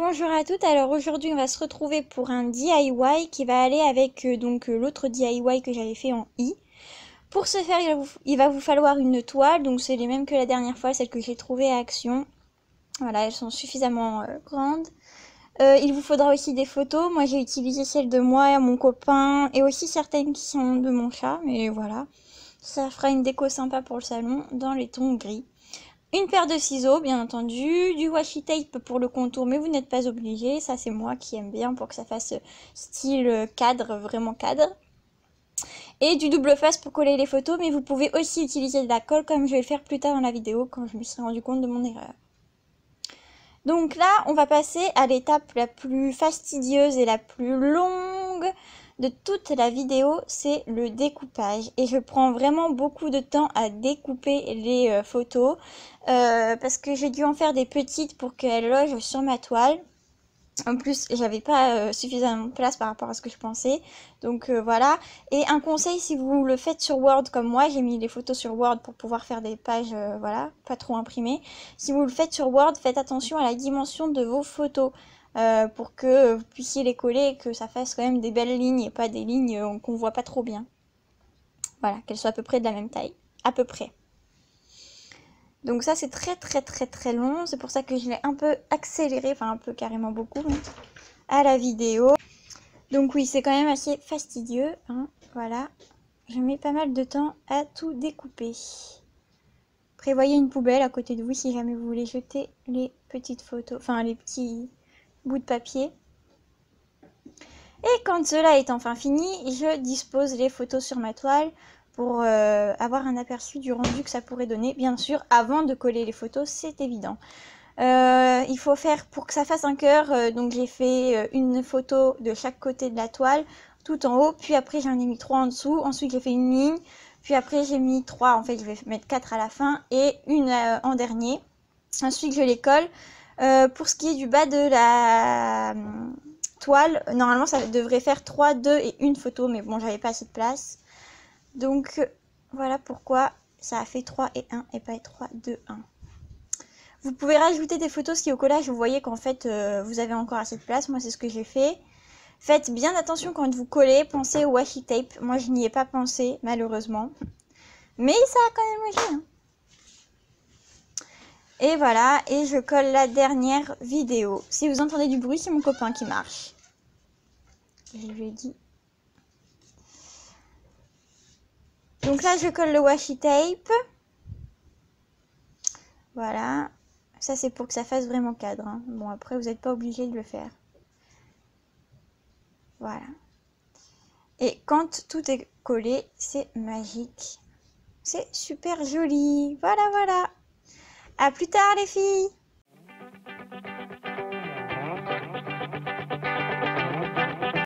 Bonjour à toutes, alors aujourd'hui on va se retrouver pour un DIY qui va aller avec l'autre DIY que j'avais fait en i. Pour ce faire il va vous falloir une toile, donc c'est les mêmes que la dernière fois, celles que j'ai trouvées à Action. Voilà, elles sont suffisamment grandes. Il vous faudra aussi des photos, moi j'ai utilisé celles de moi, mon copain et aussi certaines qui sont de mon chat, mais voilà. Ça fera une déco sympa pour le salon dans les tons gris. Une paire de ciseaux, bien entendu, du washi tape pour le contour, mais vous n'êtes pas obligé. Ça, c'est moi qui aime bien pour que ça fasse style cadre, vraiment cadre. Et du double face pour coller les photos, mais vous pouvez aussi utiliser de la colle comme je vais le faire plus tard dans la vidéo quand je me serai rendu compte de mon erreur. Donc là, on va passer à l'étape la plus fastidieuse et la plus longue de toute la vidéo, c'est le découpage. Et je prends vraiment beaucoup de temps à découper les photos parce que j'ai dû en faire des petites pour qu'elles logent sur ma toile. En plus, j'avais pas suffisamment de place par rapport à ce que je pensais. Donc voilà. Et un conseil, si vous le faites sur Word comme moi, j'ai mis les photos sur Word pour pouvoir faire des pages, voilà, pas trop imprimées. Si vous le faites sur Word, faites attention à la dimension de vos photos pour que vous puissiez les coller et que ça fasse quand même des belles lignes et pas des lignes qu'on voit pas trop bien. Voilà, qu'elles soient à peu près de la même taille. À peu près. Donc ça c'est très long, c'est pour ça que je l'ai un peu accéléré, enfin un peu carrément beaucoup à la vidéo. Donc oui, c'est quand même assez fastidieux, hein, voilà. Je mets pas mal de temps à tout découper. Prévoyez une poubelle à côté de vous si jamais vous voulez jeter les petites photos, enfin les petits bouts de papier. Et quand cela est enfin fini, je dispose les photos sur ma toile pour avoir un aperçu du rendu que ça pourrait donner. Bien sûr, avant de coller les photos, c'est évident. Il faut faire, pour que ça fasse un cœur, donc j'ai fait une photo de chaque côté de la toile, tout en haut, puis après j'en ai mis 3 en dessous, ensuite j'ai fait une ligne, puis après j'ai mis 3, en fait je vais mettre 4 à la fin, et une en dernier. Ensuite je les colle. Pour ce qui est du bas de la toile, normalement ça devrait faire 3, 2 et une photo, mais bon j'avais pas assez de place. Donc voilà pourquoi ça a fait 3 et 1 et pas 3, 2, 1. Vous pouvez rajouter des photos si au collage vous voyez qu'en fait vous avez encore assez de place. Moi c'est ce que j'ai fait. Faites bien attention quand vous collez, pensez au washi tape. Moi je n'y ai pas pensé malheureusement. Mais ça a quand même logé. Hein. Et voilà, et je colle la dernière vidéo. Si vous entendez du bruit, c'est mon copain qui marche. Je lui ai dit. Donc là je colle le washi tape. Voilà. Ça c'est pour que ça fasse vraiment cadre. Hein. Bon après vous n'êtes pas obligé de le faire. Voilà. Et quand tout est collé, c'est magique. C'est super joli. Voilà, voilà. À plus tard les filles.